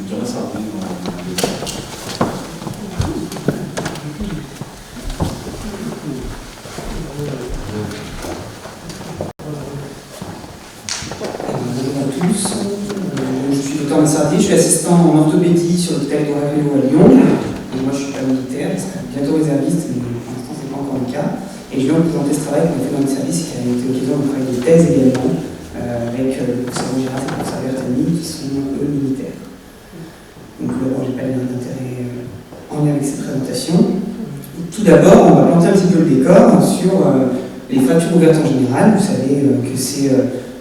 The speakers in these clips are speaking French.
dirais ça. Je suis assistant en orthopédie sur l'hôpital d'Oravelo à Lyon. Et moi, je suis pas militaire, je serai bientôt réserviste, mais pour l'instant, ce n'est pas encore le cas. Et je viens vous présenter ce travail qu'on a fait dans le service, qui a été l'occasion de travailler des thèses également, avec le professeur Gérard et le professeur Bertani, qui sont eux militaires. Donc, d'abord, je n'ai pas d'intérêt en lien avec cette présentation. Tout d'abord, on va planter un petit peu le décor sur les fractures ouvertes en général. Vous savez que c'est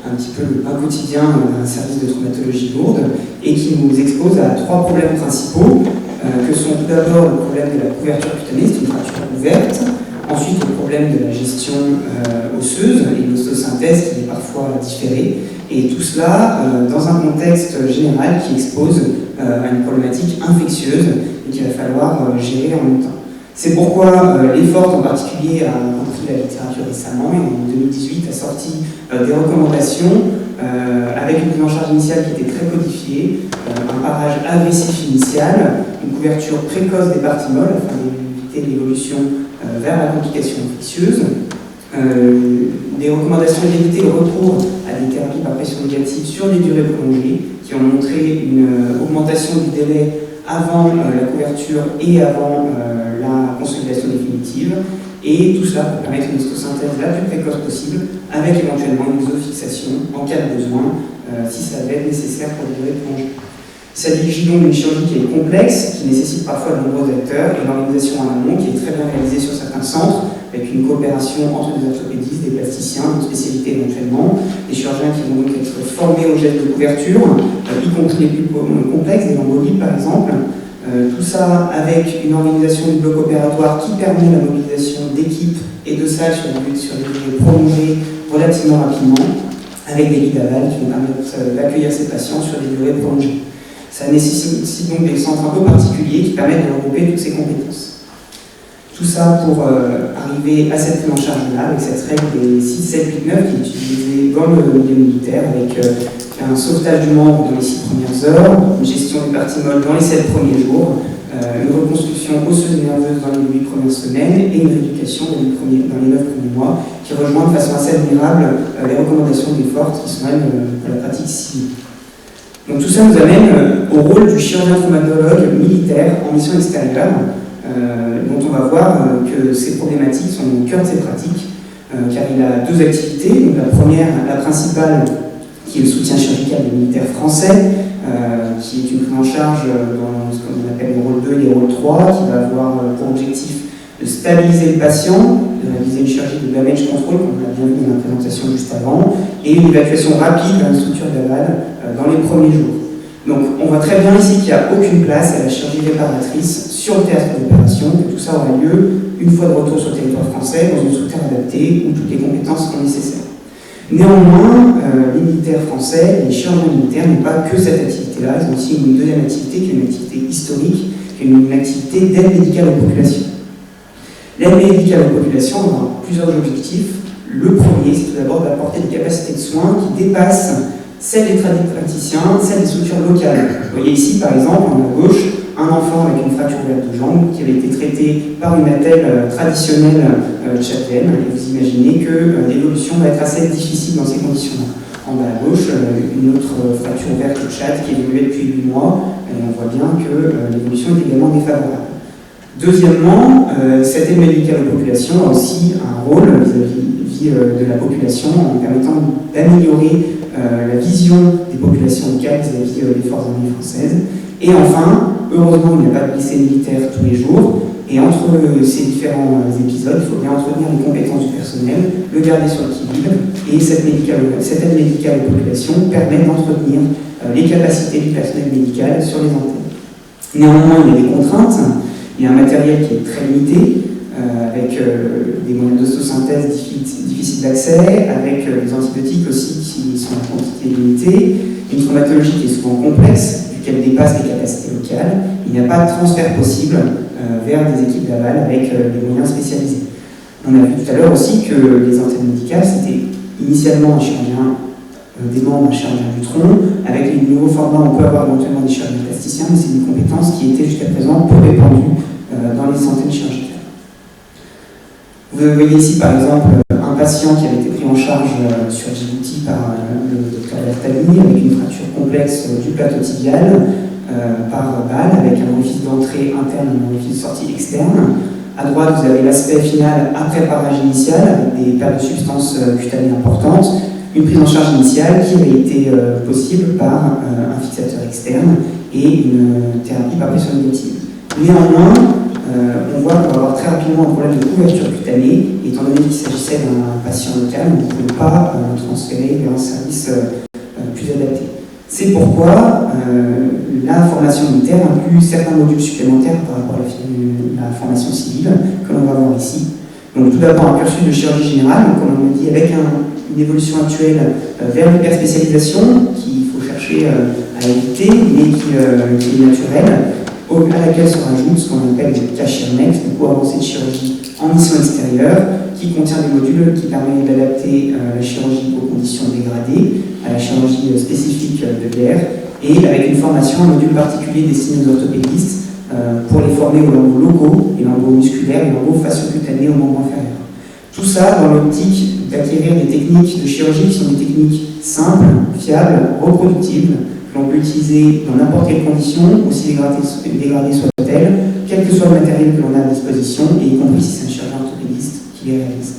un petit peu le pain quotidien d'un service de traumatologie lourde et qui nous expose à trois problèmes principaux que sont tout d'abord le problème de la couverture cutanée, c'est une fracture ouverte, ensuite le problème de la gestion osseuse et l'osteosynthèse qui est parfois différée, et tout cela dans un contexte général qui expose à une problématique infectieuse et qu'il va falloir gérer en même temps. C'est pourquoi l'EFORT en particulier a repris la littérature récemment et en 2018 a sorti des recommandations avec une prise en charge initiale qui était très codifiée, un parage agressif initial, une couverture précoce des parties molles afin d'éviter l'évolution vers la complication infectieuse, des recommandations d'éviter le recours à des thérapies par pression négative sur des durées prolongées qui ont montré une augmentation du délai avant la couverture et avant la consolidation définitive, et tout cela pour permettre une ostosynthèse la plus précoce possible, avec éventuellement une exofixation en cas de besoin, si ça va être nécessaire pour des durées prolongées. Il s'agit donc d'une chirurgie qui est complexe, qui nécessite parfois de nombreux acteurs, et une organisation en amont qui est très bien réalisée sur certains centres, avec une coopération entre des orthopédistes, des plasticiens, une spécialité éventuellement, des chirurgiens qui vont donc être formés aux gestes de couverture, y compris les plus complexes, des embolies par exemple. Tout ça avec une organisation du bloc opératoire qui permet la mobilisation d'équipes et de salles sur des durées prolongées relativement rapidement, avec des lits d'aval qui vont permettre d'accueillir ces patients sur des durées prolongées. Ça nécessite donc des centres un peu particuliers qui permettent de regrouper toutes ces compétences. Tout ça pour arriver à cette prise en charge-là, avec cette règle des 6, 7, 8, 9 qui est utilisée dans le milieu militaire, avec un sauvetage du membre dans les 6 premières heures, une gestion des parties molles dans les 7 premiers jours, une reconstruction osseuse et nerveuse dans les 8 premières semaines et une rééducation dans les 9 premiers mois, qui rejoint de façon assez admirable les recommandations des FORT qui sont elles pour la pratique civile. Donc tout ça nous amène au rôle du chirurgien traumatologue militaire en mission extérieure, dont on va voir que ces problématiques sont au cœur de ses pratiques, car il a deux activités. Donc la première, la principale, qui est le soutien chirurgical des militaires français, qui est une prise en charge dans ce qu'on appelle les rôles 2 et les rôles 3, qui va avoir pour objectif de stabiliser le patient, de réaliser une chirurgie de damage control, comme on l'a bien vu dans la présentation juste avant, et une évacuation rapide vers une structure d'aval dans les premiers jours. Donc on voit très bien ici qu'il n'y a aucune place à la chirurgie réparatrice sur le théâtre d'opération, que tout ça aura lieu une fois de retour sur le territoire français, dans une structure adaptée où toutes les compétences seront nécessaires. Néanmoins, les militaires français, les chirurgiens militaires n'ont pas que cette activité-là, ils ont aussi une deuxième activité qui est une activité historique, qui est une activité d'aide médicale aux populations. L'aide médicale aux populations a plusieurs objectifs. Le premier, c'est tout d'abord d'apporter des capacités de soins qui dépassent celles des praticiens, celles des structures locales. Vous voyez ici, par exemple, en haut à gauche, un enfant avec une fracture ouverte de jambe qui avait été traité par une attelle traditionnelle tchadienne. Et vous imaginez que l'évolution va être assez difficile dans ces conditions-là. En bas à gauche, une autre fracture ouverte au Tchad qui évoluait depuis 8 mois, et on voit bien que l'évolution est également défavorable. Deuxièmement, cette aide médicale aux populations a aussi un rôle vis-à-vis de la population en permettant d'améliorer la vision des populations locales vis-à-vis des forces armées françaises. Et enfin, heureusement, il n'y a pas de lycée militaire tous les jours, et entre ces différents épisodes, il faut bien entretenir les compétences du personnel, le garder sur l'équilibre, et cette aide médicale aux populations permet d'entretenir les capacités du personnel médical sur les antennes. Néanmoins, il y a des contraintes. Il y a un matériel qui est très limité, avec des moyens d'ostosynthèse difficiles d'accès, avec des antibiotiques aussi qui sont en quantité limitée, une traumatologie qui est souvent complexe, qu'elle dépasse les capacités locales. Il n'y a pas de transfert possible vers des équipes d'aval avec des moyens spécialisés. On a vu tout à l'heure aussi que les antennes médicales, c'était initialement un chirurgien des membres chirurgiens du tronc. Avec les nouveaux formats, on peut avoir éventuellement des chirurgiens plasticiens, mais c'est une compétence qui était jusqu'à présent peu répandue dans les centaines chirurgicales. Vous voyez ici par exemple un patient qui avait été pris en charge sur Djibouti par le docteur Bertani avec une fracture complexe du plateau tibial par balle avec un orifice d'entrée interne et un orifice de sortie externe. À droite, vous avez l'aspect final après parage initial avec des pertes de substances cutanées importantes, une prise en charge initiale qui avait été possible par un fixateur externe et une thérapie par pression négative. Néanmoins, on voit qu'on va avoir très rapidement un problème de couverture cutanée, étant donné qu'il s'agissait d'un patient local, on ne pouvait pas le transférer vers un service plus adapté. C'est pourquoi la formation militaire inclut certains modules supplémentaires par rapport à la formation civile que l'on va voir ici. Donc tout d'abord un cursus de chirurgie générale, comme on le dit, avec une évolution actuelle vers l'hyperspécialisation qu'il faut chercher à éviter, mais qui est naturelle, à laquelle se rajoute ce qu'on appelle des CACHIRMEX, du cours avancé de chirurgie en mission extérieure, qui contient des modules qui permettent d'adapter la chirurgie aux conditions dégradées, à la chirurgie spécifique de guerre, et avec une formation, un module particulier destiné aux orthopédistes pour les former aux lambeaux locaux, les lambeaux musculaires, les lambeaux fascio-cutanés aux membres inférieurs. Tout ça dans l'optique d'acquérir des techniques de chirurgie qui sont des techniques simples, fiables, reproductibles, que l'on peut utiliser dans n'importe quelle condition, aussi dégradée soit-elle, quel que soit le matériel que l'on a à disposition, et y compris si c'est un chirurgien orthopédiste qui les réalise.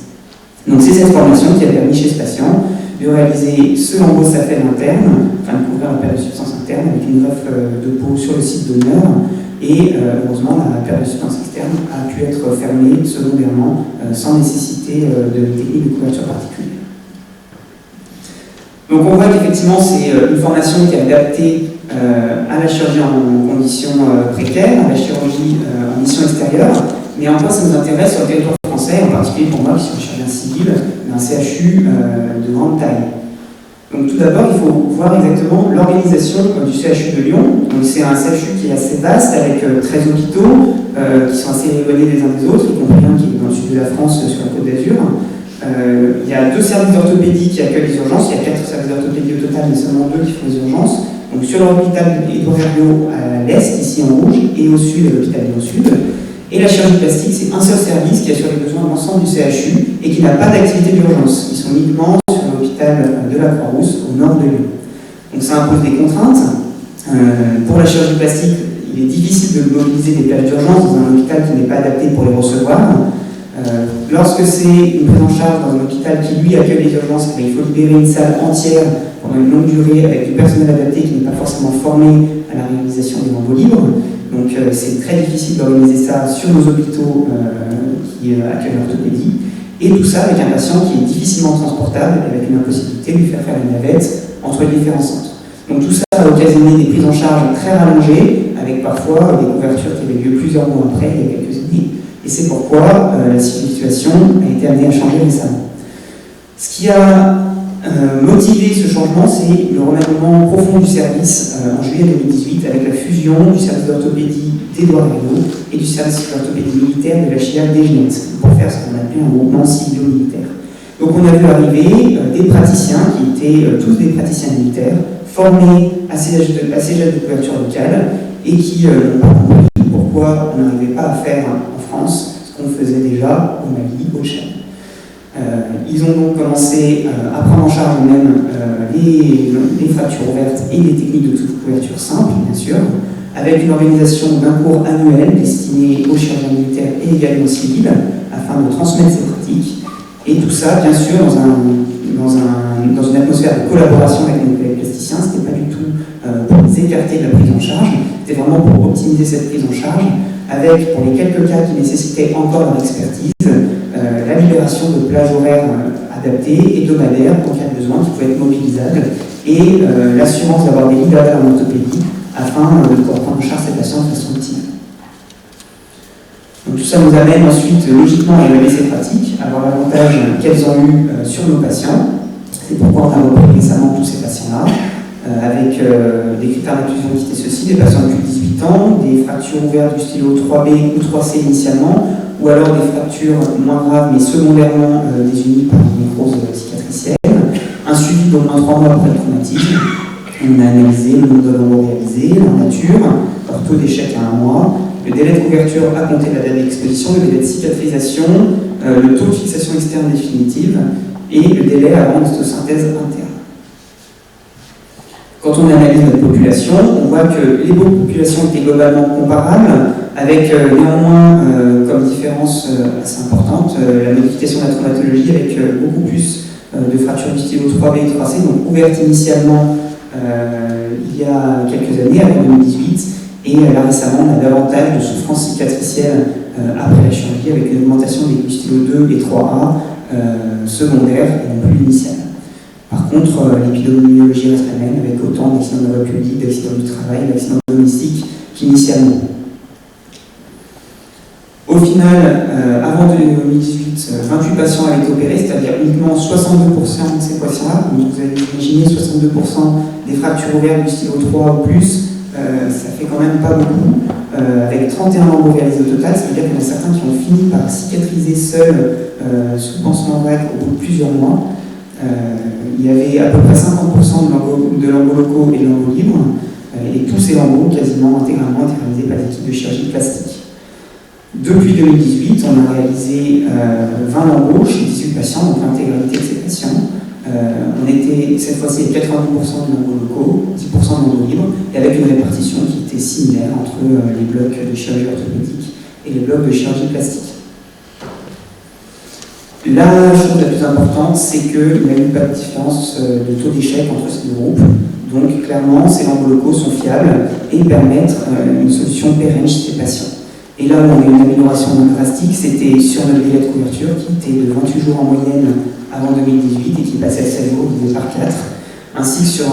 Donc c'est cette formation qui a permis chez ce patient de réaliser ce lambeau saphène interne, afin de couvrir la perte de substance interne avec une greffe de peau sur le site d'honneur, et heureusement la perte de substance externe a pu être fermée secondairement sans nécessité de technique de couverture particulière. Donc on voit qu'effectivement c'est une formation qui est adaptée à la chirurgie en conditions précaires, à la chirurgie en mission extérieure, mais en quoi ça nous intéresse sur le territoire français, en particulier pour moi qui suis chirurgien civil d'un CHU de grande taille. Donc tout d'abord, il faut voir exactement l'organisation du CHU de Lyon. Donc c'est un CHU qui est assez vaste, avec 13 hôpitaux qui sont assez éloignés les uns des autres, y compris un qui est dans le sud de la France, sur la Côte d'Azur. Il y a 2 services d'orthopédie qui accueillent les urgences, il y a 4 services d'orthopédie au total, mais seulement 2 qui font les urgences. Donc sur l'hôpital Édouard Herriot à l'est, ici en rouge, et au sud, l'hôpital Lyon Sud. Et la chirurgie plastique, c'est un seul service qui assure les besoins de l'ensemble du CHU et qui n'a pas d'activité d'urgence. Ils sont uniquement sur l'hôpital de la Croix-Rousse, au nord de Lyon. Donc ça impose des contraintes. Pour la chirurgie plastique, il est difficile de mobiliser des plages d'urgence dans un hôpital qui n'est pas adapté pour les recevoir. Lorsque c'est une prise en charge dans un hôpital qui lui accueille les urgences, il faut libérer une salle entière pendant une longue durée avec du personnel adapté qui n'est pas forcément formé à la réalisation des lambeaux libres. Donc c'est très difficile d'organiser ça sur nos hôpitaux qui accueillent l'orthopédie. Et tout ça avec un patient qui est difficilement transportable, avec une impossibilité de lui faire une navette entre les différents centres. Donc tout ça a occasionné des prises en charge très rallongées, avec parfois des couvertures qui avaient lieu plusieurs mois après, il y a quelques années. Et c'est pourquoi la situation a été amenée à changer récemment. Ce qui a motivé ce changement, c'est le remaniement profond du service en juillet 2018 avec la fusion du service d'orthopédie d'Édouard Herriot et du service d'orthopédie militaire de la Chial des Genettes, pour faire ce qu'on appelait un groupement civilo-militaire. Donc on a vu arriver des praticiens qui étaient tous des praticiens militaires, formés à ces gestes de couverture locale et qui n'ont pas compris pourquoi on n'arrivait pas à faire en France ce qu'on faisait déjà au Mali, au Tchad. Ils ont donc commencé à prendre en charge eux-mêmes les fractures ouvertes et les techniques de couverture simple, bien sûr, avec une organisation d'un cours annuel destiné aux chirurgiens militaires et également civils, afin de transmettre ces pratiques. Et tout ça, bien sûr, dans une atmosphère de collaboration avec nos collègues plasticiens. Ce n'était pas du tout pour les écarter de la prise en charge, c'était vraiment pour optimiser cette prise en charge, avec, pour les quelques cas qui nécessitaient encore leur expertise, la libération de plages horaires adaptées, hebdomadaires, en cas de besoin, qui pouvaient être mobilisables, et l'assurance d'avoir des libérateurs en orthopédie, afin de pouvoir prendre en charge ces patients de façon optimale. Donc tout ça nous amène ensuite logiquement à évaluer ces pratiques, à voir l'avantage qu'elles ont eu sur nos patients. C'est pourquoi on a repris récemment tous ces patients-là, avec des critères d'inclusion qui étaient ceux-ci, des patients de plus de 18 ans, des fractures ouvertes du stylo 3B ou 3C initialement, ou alors des fractures moins graves mais secondairement désunies par une nécrose cicatricielle, un suivi d'au moins 3 mois après le traumatisme. On a analysé le nombre de lambeaux réalisés, leur nature, leur taux d'échec à 1 mois, le délai de couverture à compter de la date d'exposition, le délai de cicatrisation, le taux de fixation externe définitive et le délai avant l'histosynthèse interne. Quand on analyse notre population, on voit que les populations étaient globalement comparables, avec néanmoins comme différence assez importante la modification de la traumatologie avec beaucoup plus de fractures du stylo 3B et 3C, donc ouvertes initialement il y a quelques années, avant 2018, et là récemment on a davantage de souffrance cicatricielle après la chirurgie avec une augmentation des stylo 2 et 3A secondaires et non plus initiales. Par contre, l'épidémiologie reste la même, avec autant d'accidents de la voie publique, d'accidents du travail, d'accidents domestiques qu'initialement. Au final, avant 2018, 28 patients avaient été opérés, c'est-à-dire uniquement 62% de ces patients-là. Donc vous avez imaginé 62% des fractures ouvertes du stylo 3 ou plus, ça fait quand même pas beaucoup. Avec 31 lambeaux réalisés au total, ça veut dire qu'il y en a certains qui ont fini par cicatriser seuls sous pansement vague au bout de plusieurs mois. Il y avait à peu près 50% de lambeaux locaux et de lambeaux libres, et tous ces lambeaux quasiment intégralement été réalisés par l'équipe de chirurgie plastique. Depuis 2018, on a réalisé 20 lambeaux chez 18 patients, donc l'intégralité de ces patients. On était cette fois-ci à 90% de lambeaux locaux, 10% de lambeaux libres, et avec une répartition qui était similaire entre les blocs de chirurgie orthopédique et les blocs de chirurgie plastique. La chose la plus importante, c'est qu'il n'y a eu pas de différence de taux d'échec entre ces deux groupes. Donc, clairement, ces lambeaux locaux sont fiables et permettent une solution pérenne chez ces patients. Et là où on a eu une amélioration drastique, c'était sur notre délai de couverture qui était de 28 jours en moyenne avant 2018 et qui passait à 7 jours divisé par 4, ainsi que sur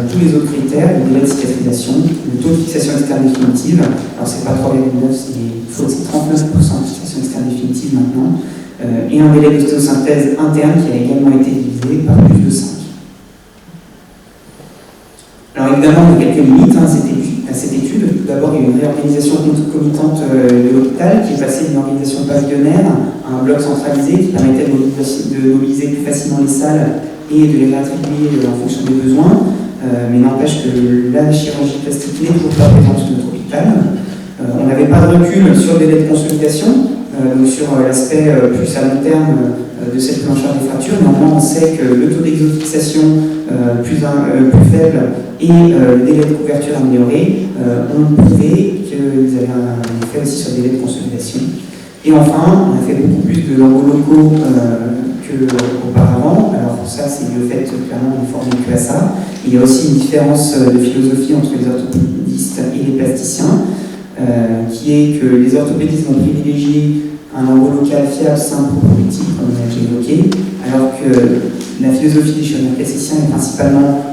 tous les autres critères, le délai de cicatrisation, le taux de fixation externe définitive. Alors, c'est pas 3,9, c'est 39% de fixation externe définitive maintenant. Et un délai d'histosynthèse interne qui a également été divisé par plus de 5. Alors évidemment, il y a quelques limites à cette étude. D'abord, il y a eu une réorganisation concomitante de l'hôpital qui est passée d'une organisation pavillonnaire à un bloc centralisé qui permettait de mobiliser plus facilement les salles et de les réattribuer en fonction des besoins. Mais n'empêche que la chirurgie plastique n'est toujours pas présente sur notre hôpital. On n'avait pas de recul sur le délai de consolidation. Donc sur l'aspect plus à long terme de cette prise en charge des fractures. Néanmoins, on sait que le taux d'exofixation plus faible et le délai de couverture amélioré ont prouvé qu'ils avaient un effet aussi sur le délai de consolidation. Et enfin, on a fait beaucoup plus de lambeaux locaux qu'auparavant. Alors ça, c'est le fait clairement de former que à ça. Il y a aussi une différence de philosophie entre les orthopédistes et les plasticiens. Qui est que les orthopédistes vont privilégier un lambeau local fiable, simple, productif, comme on a déjà évoqué, alors que la philosophie des chirurgiens plasticiens est principalement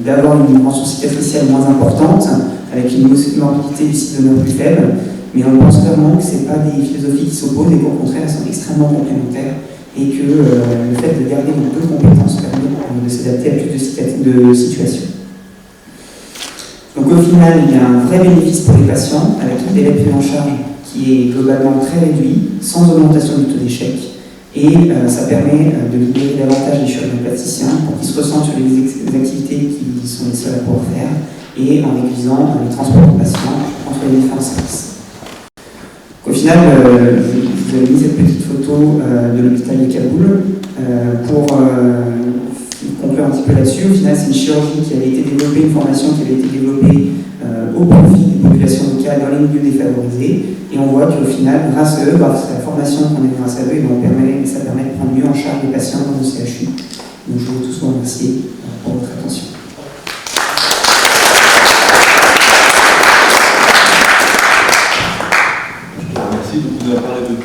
d'avoir une dimension cicatricielle moins importante, avec une morbidité du site d'honneur plus faible, mais on pense clairement que ce n'est pas des philosophies qui s'opposent et qu'au contraire, elles sont extrêmement complémentaires et que le fait de garder les deux compétences permet de s'adapter à plus de situations. Donc au final, il y a un vrai bénéfice pour les patients, avec un délai de prise en charge qui est globalement très réduit, sans augmentation du taux d'échec, et ça permet de libérer davantage les chirurgiens plasticiens pour qu'ils se ressentent sur les activités qui sont les seuls à pouvoir faire, et en réduisant les transports de patients entre les différents services. Au final, vous avez mis cette petite photo de l'hôpital de Kaboul pour conclure un petit peu là-dessus. Au final, c'est une chirurgie qui avait été développée, une formation qui avait été développée au profit des populations locales dans les milieux défavorisés. Et on voit qu'au final, grâce à eux, grâce à la formation qu'on a eu grâce à eux, ça permet de prendre mieux en charge les patients dans le CHU. Donc je veux tous vous remercier pour votre attention. Merci. Donc, vous avez parlé de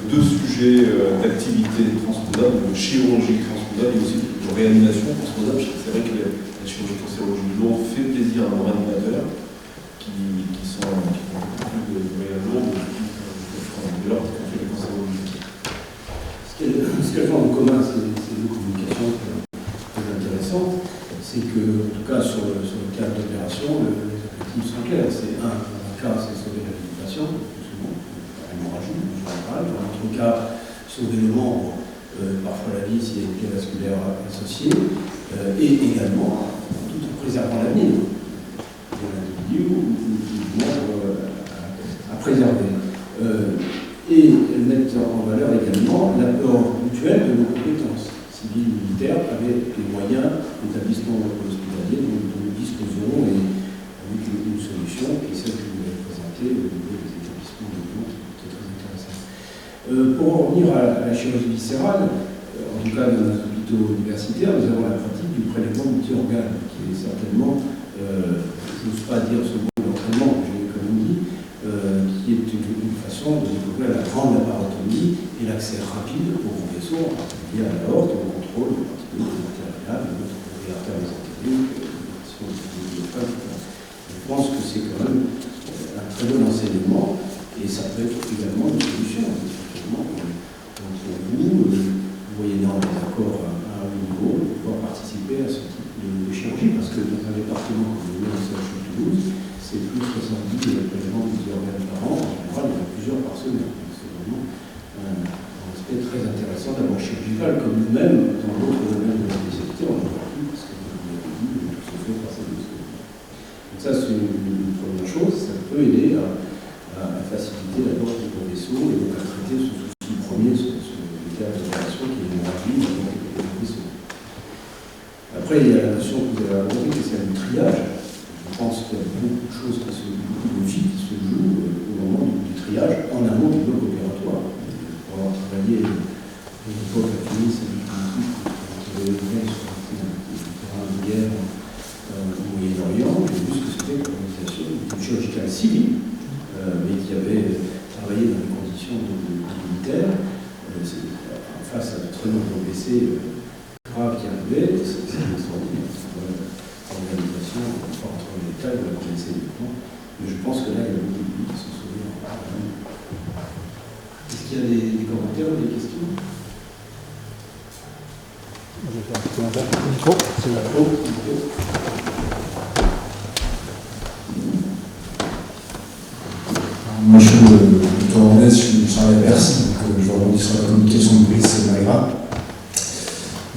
deux sujets d'activité transposable, de chirurgie transposable et aussi de réanimation transposable. C'est vrai que la chirurgie cancérologie lourde fait plaisir à nos réanimateurs qui font plus de réanimation lourde de l'ordre qu'on fait les cancérologies. Ce qu'elles ont en commun, ces deux communications très intéressantes, c'est que, en tout cas, sur le cadre d'opération, les objectifs sont clairs. C'est un cas, c'est sauver la vie du patient, hémorragie en général. Dans l'autre cas, sauver le membre, parfois la vie s'il y a une plaie vasculaire associée. et également tout en préservant l'avenir de l'individu ou du monde à préserver. Et mettre en valeur également l'apport mutuel de nos compétences civiles et militaires avec les moyens d'établissement hospitalier dont nous disposons et avec une solution qui est celle que vous avez présentée au niveau des établissements de Lyon qui est très intéressante. Pour en revenir à la chirurgie viscérale, en tout cas dans nos hôpitaux universitaires, nous avons la pratique du prélèvement multi-organes qui est certainement, je n'ose pas dire ce mot d'entraînement, j'ai quand même dit, qui est une façon de développer la grande laparotomie et l'accès rapide aux gros vaisseaux, en particulier à l'aorte, au contrôle, en particulier des artères rénales, des artères mésentériques, je pense que c'est quand même un très bon enseignement et ça peut être également une solution. Effectivement, entre vous, moyennant des accords à un haut niveau, de pouvoir participer à ce type de chirurgie parce que dans un département comme le CHU de Toulouse, c'est plus de 70 prélèvements multi-organes par an. En général, il y en a plusieurs par semaine. C'est vraiment un aspect très intéressant d'avoir chirurgical comme nous-mêmes dans d'autres domaines de la spécialité. On en voit plus parce que vous l'avez dit, tout se fait par cette discussion. Donc ça, c'est une première chose. Ça peut aider à faciliter l'abord du gros vaisseau et donc à traiter ce souci premier, ce cas d'opération qui est l'hémorragie dans les vaisseaux. Après, il y a la notion que vous avez abordée, qui est celle du triage. Je pense qu'il y a beaucoup de choses qui se jouent au moment du triage en amont du bloc opératoire. Pour avoir travaillé à l'époque à Tunis, c'est du principe qu'on avait ouvert sur le terrain de guerre au Moyen-Orient. J'ai vu ce que c'était comme organisation chirurgicale civile, mais qui avait travaillé dans les conditions militaires, face à de très nombreux blessés graves qui arrivaient. C'est extraordinaire. Organisation pas entre l'État et la police uniquement, mais je pense que là, il y a beaucoup de pays qui se souviennent. Est-ce qu'il y a des commentaires ou des questions? Moi, je suis Victor Ornez, je travaille à Bercy, donc je rebondis sur la communication de Brice Magra.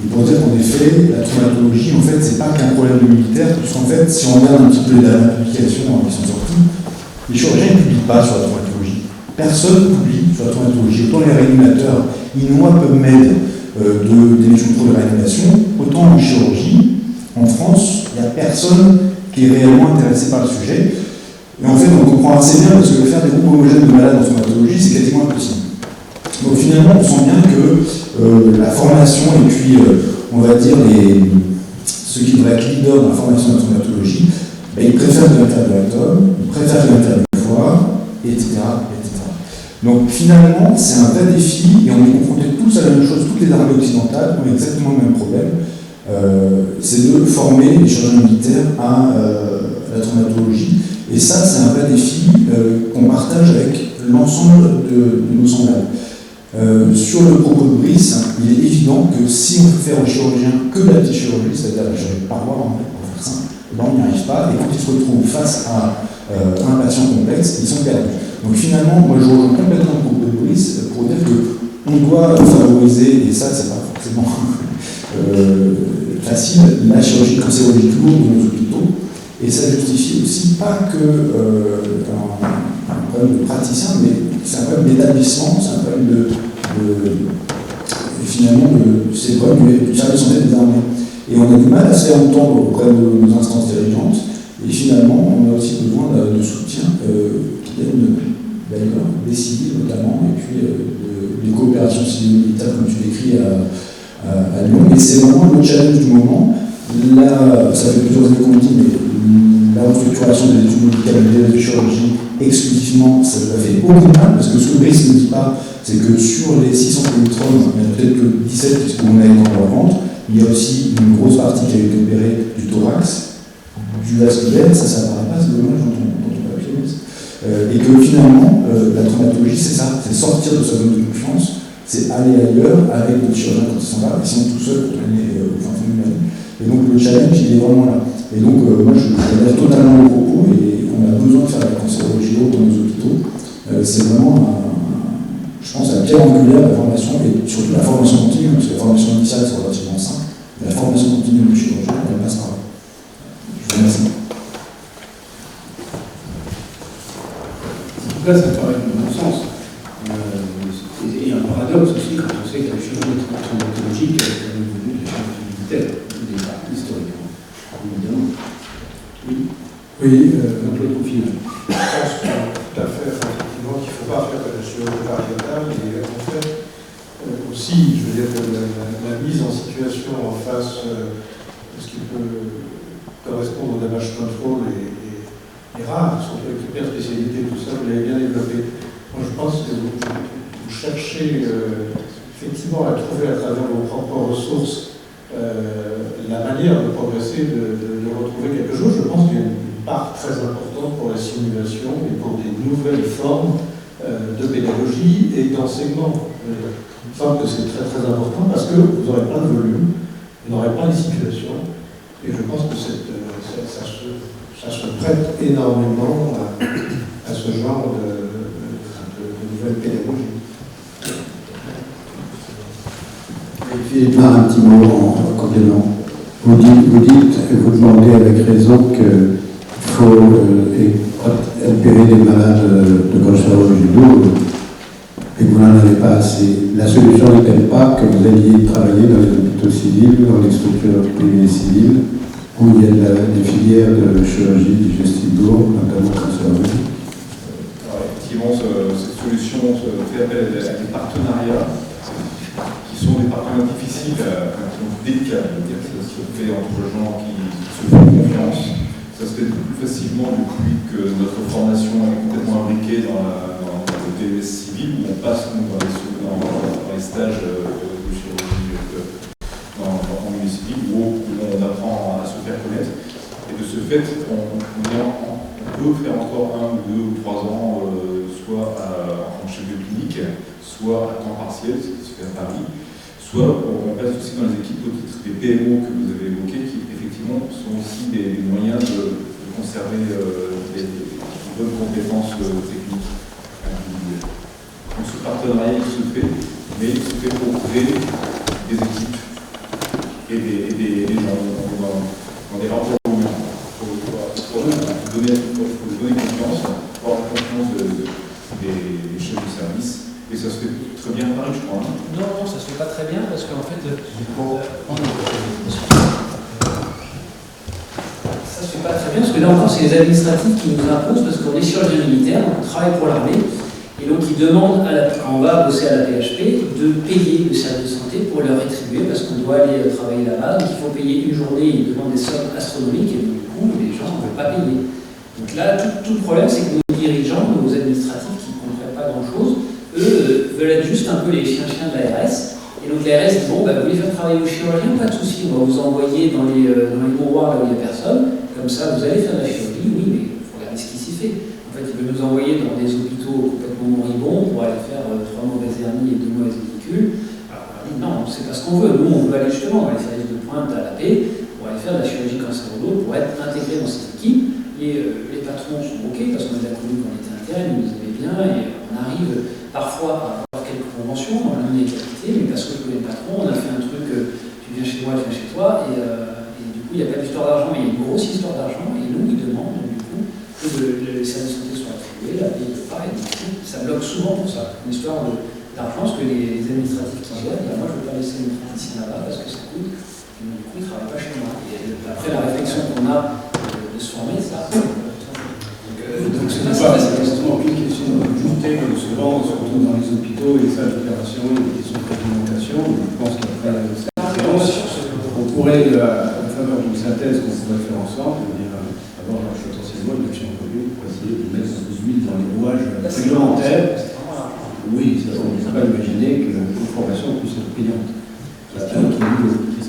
Et pour dire qu'en effet, la traumatologie, en fait, c'est pas qu'un problème de militaire, puisqu'en fait, si on regarde un petit peu les dernières publications qui sont sorties, les chirurgiens ne publient pas sur la traumatologie. Personne ne publie sur la traumatologie. Autant les réanimateurs, ils noient PubMed d'émissions de pro de réanimation, autant en chirurgie, en France, il n'y a personne qui est réellement intéressé par le sujet. Et en fait, on comprend assez bien parce que faire des groupes homogènes de malades en traumatologie, c'est quasiment impossible. Donc finalement, on sent bien que la formation et puis, on va dire, ceux qui devraient être leaders dans la formation de la traumatologie, ils préfèrent de faire de l'atome, ils préfèrent de faire une fois, etc., etc. Donc finalement, c'est un vrai défi et on est confrontés tous à la même chose, toutes les armées occidentales ont exactement le même problème. C'est de former les chirurgiens militaires à la traumatologie. Et ça, c'est un vrai défi qu'on partage avec l'ensemble de nos semblables. Sur le propos de Brice, il est évident que si on fait faire aux chirurgiens que de la petite chirurgie, c'est-à-dire la chirurgie de paroi, pour faire simple, on n'y arrive pas, et quand ils se retrouvent face à un patient complexe, ils sont perdus. Donc finalement, moi je rejoins complètement le propos de Brice pour dire qu'on doit favoriser, et ça c'est pas forcément facile, la chirurgie cancérologique lourde dans nos hôpitaux, et ça justifie aussi pas que un problème de praticien, mais c'est un problème d'établissement, c'est un problème c'est le problème du service de santé des armées. Et on a du mal à se faire entendre auprès de nos instances dirigeantes, et finalement, on a aussi besoin de soutien qui viennent d'ailleurs, des civils notamment, et puis des coopérations civiles-militaires, comme tu l'écris à Lyon. Et c'est vraiment le challenge du moment. Là, ça fait plusieurs années qu'on dit, mais la restructuration des études médicales et de chirurgie exclusivement, ça ne fait aucun mal, parce que ce que Brice ne dit pas, c'est que sur les 600 polytrons, il y en a peut-être que 17 puisqu'on a été dans la vente, il y a aussi une grosse partie qui a été opérée du thorax, du vasculaire, ça n'apparaît pas, c'est dommage dans ton papier. Et que finalement, la traumatologie, c'est ça, c'est sortir de sa zone de confiance, c'est aller ailleurs avec des chirurgiens quand ils sont là, et sinon tout seul pour aller au fin fond de la vie. Et donc le challenge, il est vraiment là. Et donc moi, je adhère totalement au propos, et on a besoin de faire la cancérologie lourde dans nos hôpitaux. C'est vraiment, je pense, la pierre angulaire de la formation, et surtout la formation continue, parce que la formation initiale, c'est relativement simple. La formation continue de tout cas, ça me paraît du bon sens. Et un paradoxe aussi, quand on sait que la chirurgie traumatologique est devenue de la chirurgie militaire, historiquement. Évidemment. Oui. Oui, Jean-Claude Couffin. Je pense tout à fait, effectivement, qu'il ne faut pas faire de la chirurgie pariétale, et en fait, aussi, je veux dire que la mise en situation en face de ce qui peut correspondre au damage control est rare, surtout avec l'hyper spécialité, tout ça, vous l'avez bien développé. Moi, je pense que vous cherchez effectivement à trouver à travers vos propres ressources la manière de progresser, de retrouver quelque chose. Je pense qu'il y a une part très importante pour la simulation et pour des nouvelles formes de pédagogie et d'enseignement. Il me semble que c'est très très important parce que vous n'aurez pas de volume, vous n'aurez pas les situations, et je pense que ça se prête énormément à ce genre de nouvelles pédagogies. Philippe, un petit mot en complément. Vous dites et vous demandez avec raison qu'il faut opérer des malades de cancérologie lourde et que vous n'en avez pas assez. La solution n'est-elle pas que vous alliez travailler dans les hôpitaux civils, dans les structures privées civiles, où il y a des filières de chirurgie digestive lourde, notamment cancérologie? Effectivement, cette solution fait appel à des partenariats qui sont des partenariats difficiles, qui sont délicats. Ça se fait entre gens qui se font confiance. Ça se fait plus facilement depuis que notre formation est complètement imbriquée dans le TES civil, où on passe dans les stages de chirurgie en milieu civil, où on apprend à se faire connaître. Et de ce fait, on peut faire encore 1 ou 2 ou 3 ans, soit en chef de clinique, soit à temps partiel, ce qui se fait à Paris, soit on passe aussi dans les équipes au titre des PMO que vous avez évoquées, qui effectivement sont aussi des moyens de conserver des bonnes compétences techniques individuelles. Donc ce partenariat il se fait, mais il se fait pour créer des équipes et des gens dans des rapports humains. Il faut donner confiance, avoir la confiance des chefs de service. Et ça se fait très bien à Paris, je crois. Non, ça se fait pas très bien parce qu'en fait, ça se fait pas très bien parce que là encore, c'est les administratifs qui nous imposent parce qu'on est chirurgien militaire, on travaille pour l'armée et donc ils demandent, quand on va bosser à la PHP, de payer le service de santé pour le rétribuer parce qu'on doit aller travailler là-bas. Donc il faut payer une journée, ils demandent des sommes astronomiques et du coup, les gens ne veulent pas payer. Donc là, tout le problème, c'est que nos dirigeants, nos administratifs qui ne comprennent pas grand-chose, eux veulent être juste un peu les chiens de l'ARS. Et donc l'ARS dit bon, vous voulez faire travailler aux chirurgiens, pas de souci, on va vous envoyer dans les mouroirs là où il n'y a personne, comme ça vous allez faire de la chirurgie, oui, mais il faut regarder ce qui s'y fait. En fait, ils veulent nous envoyer dans des hôpitaux complètement moribonds pour aller faire 3 mauvaises hernies et 2 mauvaises vésicules. Alors on a dit non, c'est pas ce qu'on veut, nous on veut aller justement dans les services de pointe à la paix, pour aller faire de la chirurgie cancérologique, pour être intégrés dans ces équipes. Et les patrons sont OK parce qu'on a connu qu'on était interne, ils nous aimaient bien et on arrive parfois à avoir quelques conventions dans l'unité, mais parce que je connais le patron, on a fait un truc, tu viens chez moi, tu viens chez toi, et du coup il n'y a pas d'histoire d'argent, mais il y a une grosse histoire d'argent, et nous ils demandent du coup que les services de santé soient attribués, la paye ne pas, et du coup ça bloque souvent pour ça, une histoire d'argent, parce que les administratifs qui gèrent, moi je ne veux pas laisser mes praticiens là-bas parce que ça coûte, et du coup ils ne travaillent pas chez moi. Et après la réflexion qu'on a de se former, ça. Donc ce n'est pas forcément qu'une question de monter souvent, surtout dans les hôpitaux et les salles d'opération, il y a des questions de réglementation. Je pense qu'après cette séance, on pourrait, à la faveur d'une synthèse qu'on pourrait faire ensemble, avoir potentiellement une action commune pour essayer de mettre un peu d'huile dans les rouages réglementaires. Oui, on ne peut pas imaginer qu'une formation puisse être payante.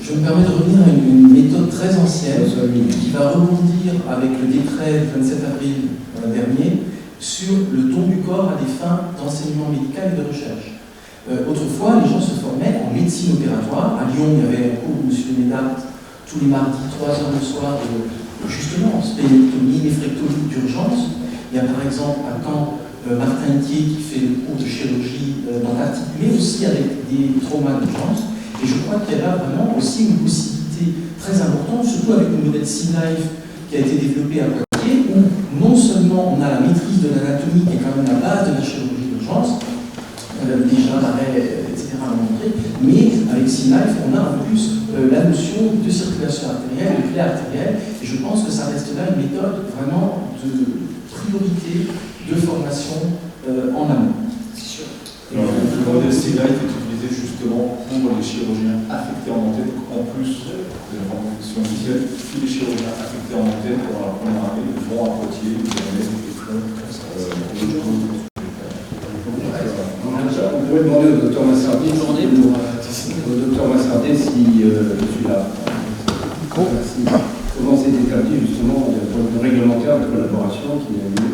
Je me permets de revenir à une méthode très ancienne qui va rebondir avec le décret du 27 avril dernier sur le don du corps à des fins d'enseignement médical et de recherche. Autrefois, les gens se formaient en médecine opératoire. À Lyon, il y avait un cours de M. Ménard tous les mardis, 3 heures le soir, justement, spénéctomie, néphrectomie d'urgence. Il y a par exemple à Caen Martin Thier qui fait le cours de chirurgie d'antarctique, mais aussi avec des traumas d'urgence. Et je crois qu'il y a là vraiment aussi une possibilité très importante, surtout avec le modèle C-Life qui a été développé à Poitiers, où non seulement seulement on a la maîtrise de l'anatomie qui est quand même la base de la chirurgie d'urgence, déjà l'arrêt, etc. à montrer, mais avec C-Knife, on a en plus la notion de circulation artérielle, de plaie artérielle, et je pense que ça reste là une méthode vraiment de priorité de formation en amont. C'est sûr. Alors, le modèle C-Knife est utilisé justement pour les chirurgiens affectés en antenne, en plus de la formation initiale, tous les chirurgiens affectés en antenne pendant la première année vont à Poitiers, ils viennent et font On pourrait demander au docteur Massardet si, depuis comment s'est établi justement le réglementaire de collaboration qui a lieu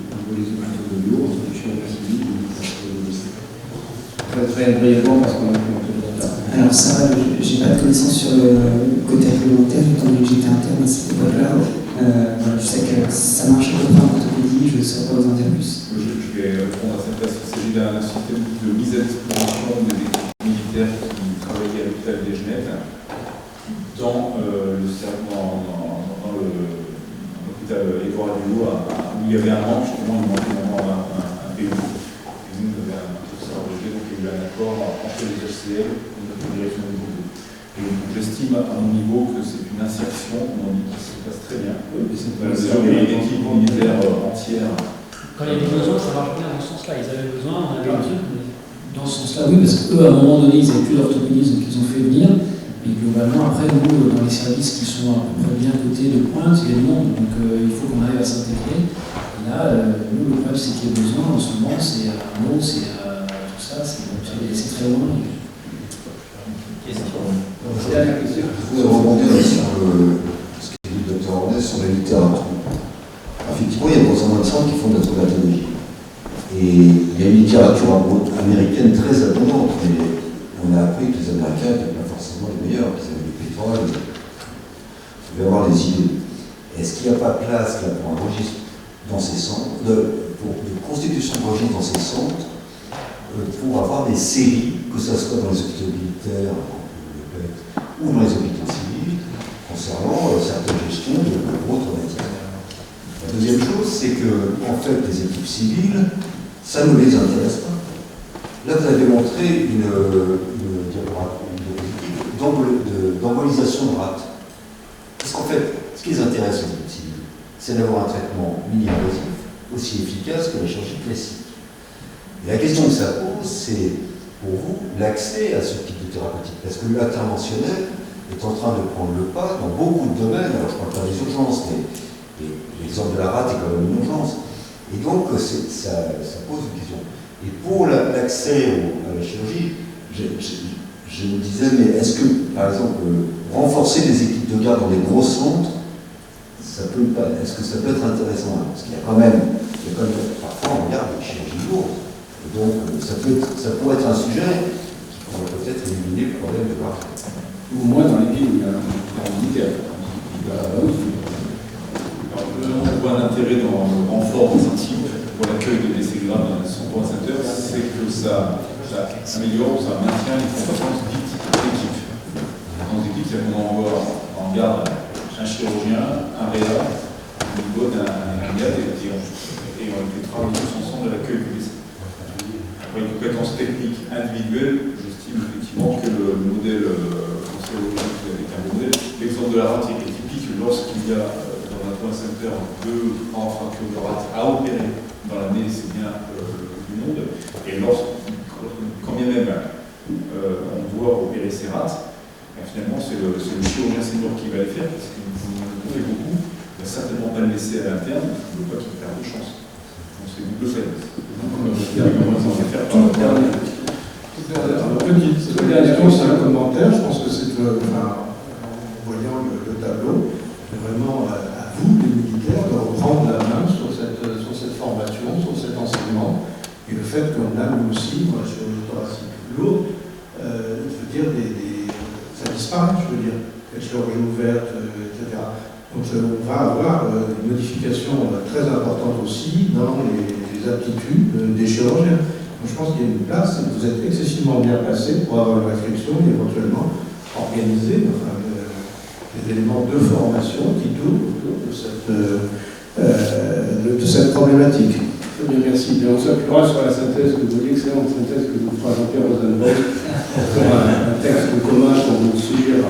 au niveau des hôpitaux de Lyon entre les chirurgiens civils et très brièvement parce qu'on a fait un peu de retard. Alors ça, j'ai pas de connaissances sur le côté réglementaire, étant donné que j'étais interne à cette époque-là. Voilà, je sais que ça marche à peu près en orthopédie, je ne saurais pas vous en dire plus. Je vais répondre à cette place. Il s'agit d'un système de mise à disposition des équipes militaires qui travaillaient à l'hôpital des Genettes dans l'hôpital Édouard Dulot, où il y avait un manque, justement, il manquait vraiment un PU. Et nous, on avait un professeur agrégé, donc il y a eu un accord entre les HCL et notre direction du groupe. Et donc j'estime à mon niveau que c'est une insertion, on dit, qui se passe très bien. Oui, mais c'est une équipe militaire entière. Quand il y avait besoin, ça marche bien dans ce sens-là. Ils avaient besoin, on avait un truc, mais dans ce sens-là, oui, parce qu'eux, à un moment donné, ils n'avaient plus d'orthopédistes, donc ils ont fait venir. Mais globalement, après, nous, dans les services qui sont à peu près bien cotés de pointe, il y a du monde, donc il faut qu'on arrive à s'intégrer. Et là, nous, le problème, c'est qu'il y a besoin, en ce moment, c'est à Meaux, c'est à tout ça, c'est très loin. Je voudrais rebondir sur ce qu'a dit le Dr Ornès sur la littérature. Effectivement, il y a des centres qui font de la traumatologie. Et il y a une littérature américaine très abondante, mais on a appris que les Américains n'étaient pas forcément les meilleurs, qu'ils avaient du pétrole, ils devaient avoir des idées. Est-ce qu'il n'y a pas de place là, pour un registre dans ces centres, pour de constitution de registre dans ces centres, pour avoir des séries, que ce soit dans les hôpitaux militaires ou dans les hôpitaux civils, concernant certaines gestions de gros traumatismes. La deuxième chose, c'est que, en fait, les équipes civiles, ça ne les intéresse pas. Là, vous avez montré une diapositive d'embolisation de rate. Parce qu'en fait, ce qui les intéresse aux équipes civiles, c'est d'avoir un traitement mini-invasif aussi efficace que la chirurgie classique. Et la question que ça pose, c'est pour vous l'accès à ce type de thérapeutique. Parce que l'interventionnel est en train de prendre le pas dans beaucoup de domaines. Alors, je ne parle pas des urgences, mais l'exemple de la rate est quand même une urgence. Et donc, ça pose une question. Et pour l'accès à la chirurgie, je me disais, mais est-ce que, par exemple, renforcer les équipes de garde dans des gros centres, est-ce que ça peut être intéressant? Parce qu'il y a quand même, parfois on regarde les chirurgies lourdes. Et donc, ça pourrait être un sujet qui pourrait peut-être éliminer le problème de l'argent. Ou moins dans les villes où il y a un militaire. On voit un intérêt dans le renfort des équipes pour l'accueil de décès graves dans les centres centers, c'est que ça améliore, ça maintient les compétences dites d'équipe. Dans les équipes, c'est qu'on envoie en garde un chirurgien, un réa, au niveau d'un gars, et on fait travailler tous ensemble à l'accueil du décès. Pour les compétences techniques individuelles, j'estime effectivement que le modèle cancérologique avec un modèle, l'exemple de la rate est typique lorsqu'il y a dans un point center 2 grands fractures de rate à opérer dans l'année, c'est bien du monde. Et quand bien même on doit opérer ces rates, finalement c'est le chirurgien senior qui va les faire, parce que vous fait beaucoup, il ne va certainement pas le laisser à l'interne, il ne veut pas qu'il perde de chance. Donc c'est double faiblesse. Petite dernière chose, c'est un commentaire. Je pense que c'est, en voyant le tableau, vraiment à vous, les militaires, de reprendre la main sur cette formation, sur cet enseignement, et le fait qu'on a, nous aussi, dans la chirurgie thoracique lourde, je veux dire, ça disparaît, je veux dire, les chirurgies ouvertes, etc. Donc on va avoir une modification très importante aussi dans les aptitudes des chirurgiens. Donc je pense qu'il y a une place, et vous êtes excessivement bien placé pour avoir une réflexion et éventuellement organiser des éléments de formation qui tournent autour de de cette problématique. Très bien, merci. Et on s'appuiera sur la synthèse, l'excellente synthèse que nous fera Jean-Pierre Rosenberg pour un texte commun pour vous suivre